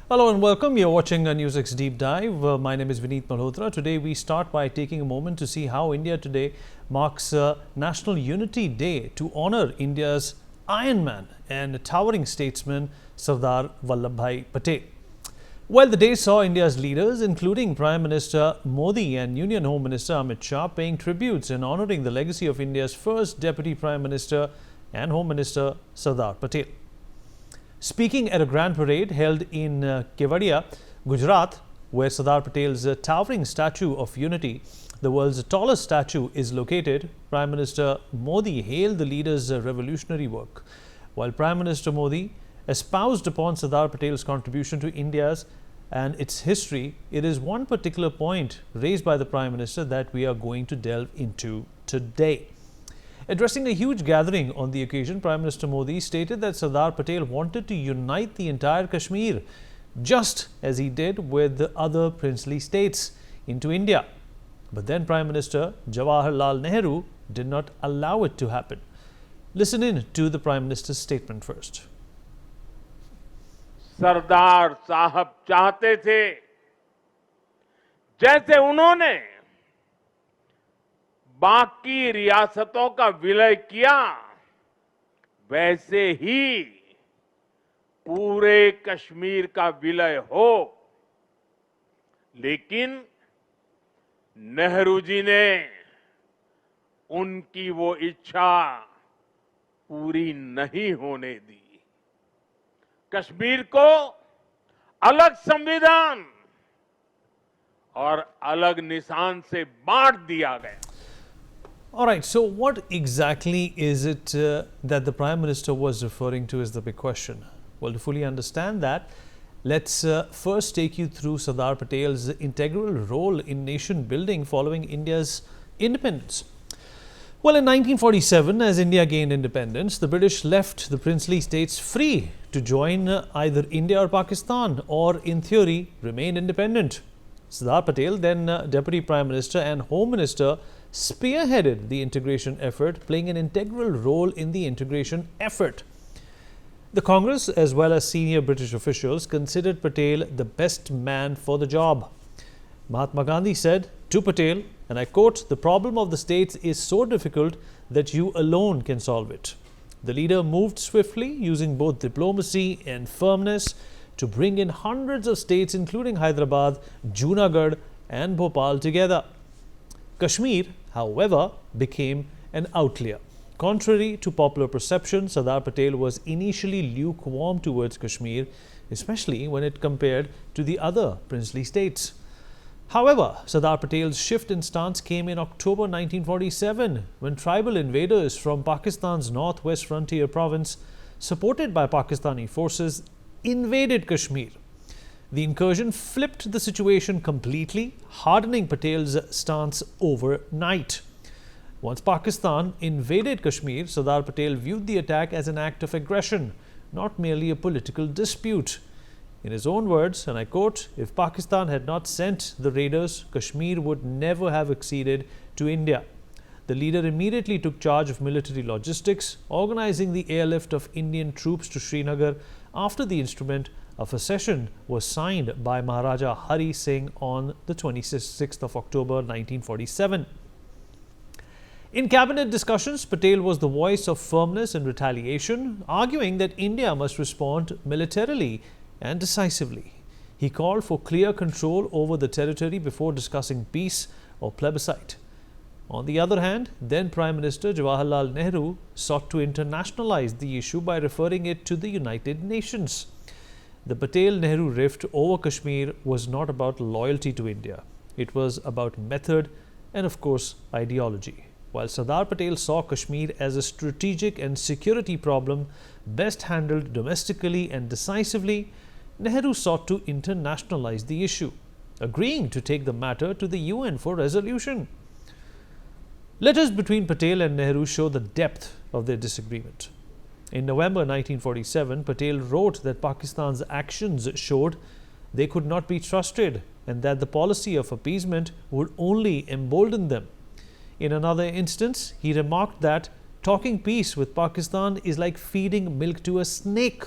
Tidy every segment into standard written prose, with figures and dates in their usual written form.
Hello and welcome. You're watching a NewsX Deep Dive. My name is Vineet Malhotra. Today we start by taking a moment to see how India today marks National Unity Day to honor India's Iron Man and towering statesman Sardar Vallabhbhai Patel. Well, the day saw India's leaders, including Prime Minister Modi and Union Home Minister Amit Shah, paying tributes and honoring the legacy of India's first Deputy Prime Minister and Home Minister Sardar Patel. Speaking at a grand parade held in Kevadia, Gujarat, where Sardar Patel's towering statue of unity, the world's tallest statue, is located, Prime Minister Modi hailed the leader's revolutionary work. While Prime Minister Modi espoused upon Sardar Patel's contribution to India's and its history, it is one particular point raised by the Prime Minister that we are going to delve into today. Addressing a huge gathering on the occasion, Prime Minister Modi stated that Sardar Patel wanted to unite the entire Kashmir, just as he did with the other princely states, into India. But then Prime Minister Jawaharlal Nehru did not allow it to happen. Listen in to the Prime Minister's statement first. सरदार साहब चाहते थे जैसे उन्होंने बाकी रियासतों का विलय किया वैसे ही पूरे कश्मीर का विलय हो, लेकिन नेहरू जी ने उनकी वो इच्छा पूरी नहीं होने दी। कश्मीर को अलग संविधान और अलग निशान से बांट दिया गया। Alright, so what exactly is it that the Prime Minister was referring to is the big question. Well, to fully understand that, let's first take you through Sardar Patel's integral role in nation building following India's independence. Well, in 1947, as India gained independence, the British left the princely states free to join either India or Pakistan, or in theory, remain independent. Sardar Patel, then Deputy Prime Minister and Home Minister, spearheaded the integration effort, playing an integral role in the integration effort. The Congress, as well as senior British officials, considered Patel the best man for the job. Mahatma Gandhi said to Patel, and I quote, "The problem of the states is so difficult that you alone can solve it." The leader moved swiftly, using both diplomacy and firmness, to bring in hundreds of states, including Hyderabad, Junagadh and Bhopal together. Kashmir, however, became an outlier. Contrary to popular perception, Sardar Patel was initially lukewarm towards Kashmir, especially when it compared to the other princely states. However, Sardar Patel's shift in stance came in October 1947, when tribal invaders from Pakistan's northwest frontier province, supported by Pakistani forces, invaded Kashmir. The incursion flipped the situation completely, hardening Patel's stance overnight. Once Pakistan invaded Kashmir, Sardar Patel viewed the attack as an act of aggression, not merely a political dispute. In his own words, and I quote, "If Pakistan had not sent the raiders, Kashmir would never have acceded to India." The leader immediately took charge of military logistics, organizing the airlift of Indian troops to Srinagar after the instrument of accession was signed by Maharaja Hari Singh on the 26th of October 1947. In cabinet discussions, Patel was the voice of firmness and retaliation, arguing that India must respond militarily and decisively. He called for clear control over the territory before discussing peace or plebiscite. On the other hand, then Prime Minister Jawaharlal Nehru sought to internationalize the issue by referring it to the United Nations. The Patel-Nehru rift over Kashmir was not about loyalty to India. It was about method and, of course, ideology. While Sardar Patel saw Kashmir as a strategic and security problem best handled domestically and decisively, Nehru sought to internationalize the issue, agreeing to take the matter to the UN for resolution. Letters between Patel and Nehru show the depth of their disagreement. In November 1947, Patel wrote that Pakistan's actions showed they could not be trusted and that the policy of appeasement would only embolden them. In another instance, he remarked that talking peace with Pakistan is like feeding milk to a snake.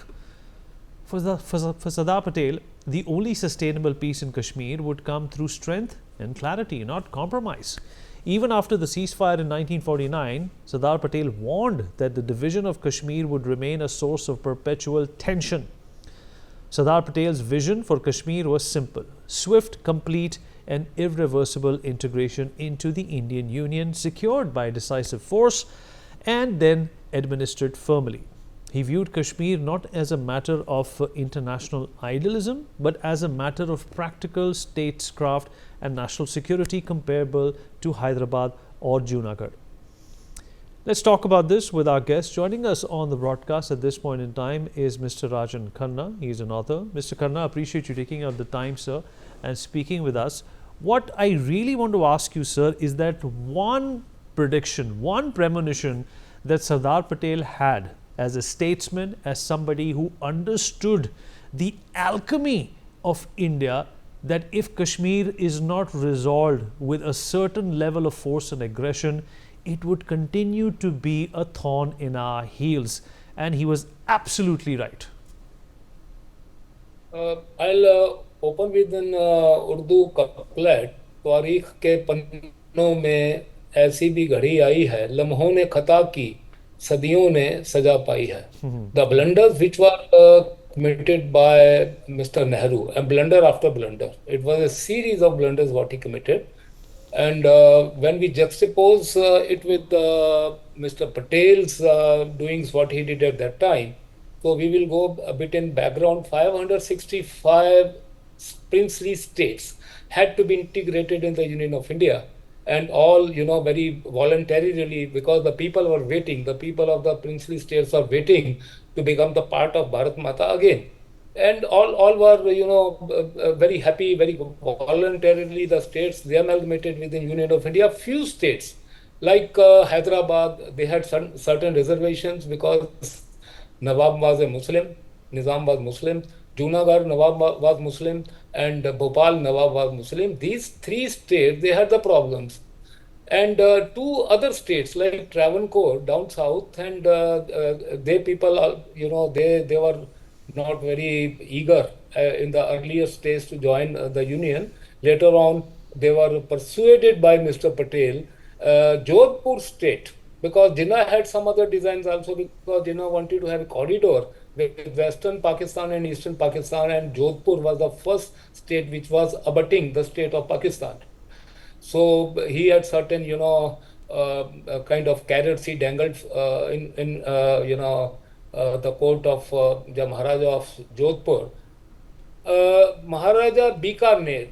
For Sardar Patel, the only sustainable peace in Kashmir would come through strength and clarity, not compromise. Even after the ceasefire in 1949, Sardar Patel warned that the division of Kashmir would remain a source of perpetual tension. Sardar Patel's vision for Kashmir was simple: swift, complete, and irreversible integration into the Indian Union, secured by decisive force and then administered firmly. He viewed Kashmir not as a matter of international idealism, but as a matter of practical statecraft and national security comparable to Hyderabad or Junagadh. Let's talk about this with our guest. Joining us on the broadcast at this point in time is Mr. Rajan Khanna. He's an author. Mr. Khanna, I appreciate you taking out the time, sir, and speaking with us. What I really want to ask you, sir, is that one prediction, one premonition that Sardar Patel had as a statesman, as somebody who understood the alchemy of India, that if Kashmir is not resolved with a certain level of force and aggression, it would continue to be a thorn in our heels. And he was absolutely right. I'll open with an Urdu couplet. तारीख के पन्नों में ऐसी भी घड़ी आई है, लम्हों ने खता की, सदियों ने सजा पाई है. The blunders which were committed by Mr. Nehru, and blunder after blunder, it was a series of blunders what he committed. And when we juxtapose it with Mr. Patel's doings, what he did at that time, so we will go a bit in background. 565 princely states had to be integrated in the Union of India, and all, very voluntarily, because the people were waiting, the people of the princely states are waiting to become the part of Bharat Mata again. And all were, very happy, very voluntarily, the states, they amalgamated within Union of India. Few states, like Hyderabad, they had certain reservations because Nawab was a Muslim, Nizam was Muslim, Junagadh Nawab was Muslim, and Bhopal Nawab was Muslim. These three states, they had the problems. And two other states like Travancore down south, and they people, they were not very eager in the earlier stage to join the union. Later on, they were persuaded by Mr. Patel. Jodhpur state, because Jinnah had some other designs also, because Jinnah wanted to have a corridor with Western Pakistan and Eastern Pakistan, and Jodhpur was the first state which was abutting the state of Pakistan. So he had certain, kind of carrots he dangled in the court of the Maharaja of Jodhpur. Maharaja Bikarner,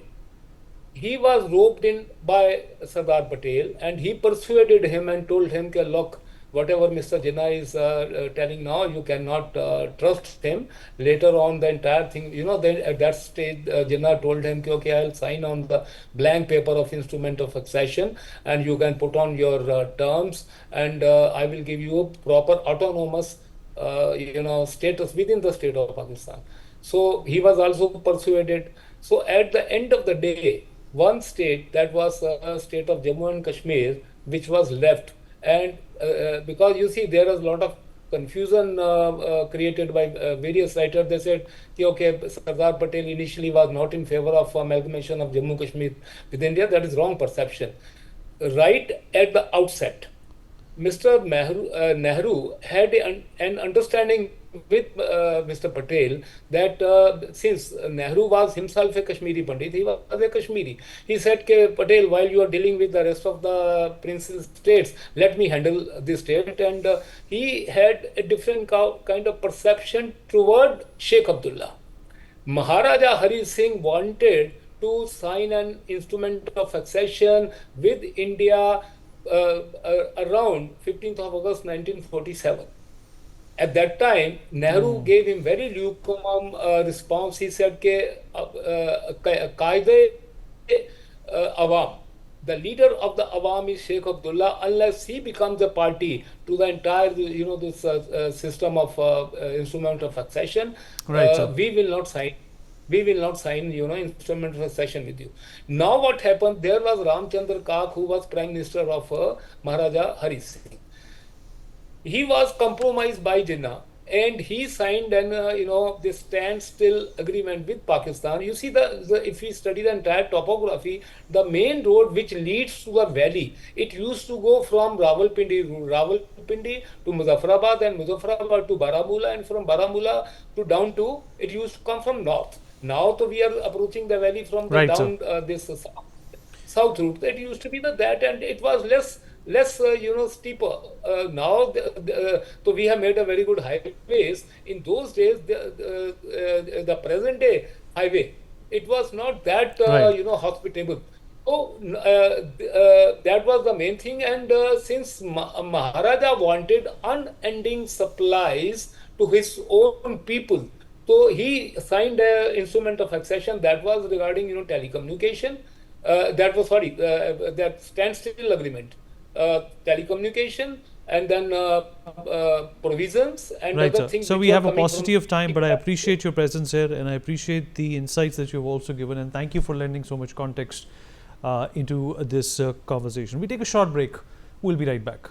he was roped in by Sardar Patel, and he persuaded him and told him, look, whatever Mr. Jinnah is telling now, you cannot trust him. Later on, the entire thing, then at that stage, Jinnah told him, okay, I'll sign on the blank paper of instrument of accession, and you can put on your terms, and I will give you a proper autonomous status within the state of Pakistan. So he was also persuaded. So at the end of the day, one state, that was state of Jammu and Kashmir, which was left. And because you see, there was a lot of confusion created by various writers. They said, okay, Sardar Patel initially was not in favor of amalgamation of Jammu Kashmir with India. That is wrong perception. Right at the outset, Mr. Nehru had an understanding with Mr. Patel that since Nehru was himself a Kashmiri Pandit, he was a Kashmiri. He said, Patel, while you are dealing with the rest of the princely states, let me handle this state. And he had a different kind of perception toward Sheikh Abdullah. Maharaja Hari Singh wanted to sign an instrument of accession with India around 15th of August 1947. At that time, Nehru gave him very lukewarm response. He said, Qaide Awam, the leader of the Awam is Sheikh Abdullah. Unless he becomes a party to the entire, this system of instrument of accession, right, we will not sign. We will not sign, instrument of accession with you. Now what happened? There was Ramchandra Kak, who was Prime Minister of Maharaja Hari Singh. He was compromised by Jinnah, and he signed an this standstill agreement with Pakistan. You see, if we study the entire topography, the main road which leads to the valley, it used to go from Rawalpindi to Muzaffarabad, and Muzaffarabad to Baramulla, and from Baramulla to down to, it used to come from north. Now, so we are approaching the valley from the Right, sir. down this south route. That used to be that, and it was less steeper. Now so we have made a very good highways. In those days, the present day highway, it was not that Right. hospitable. So that was the main thing. And since Maharaja wanted unending supplies to his own people, so he signed an instrument of accession that was regarding telecommunication. That was, sorry, that standstill agreement, telecommunication, and then provisions and Right, other sir. things So which we were have a coming paucity from of time, but I appreciate your presence here, and I appreciate the insights that you've also given, and thank you for lending so much context into this conversation. We take a short break. We'll be right back.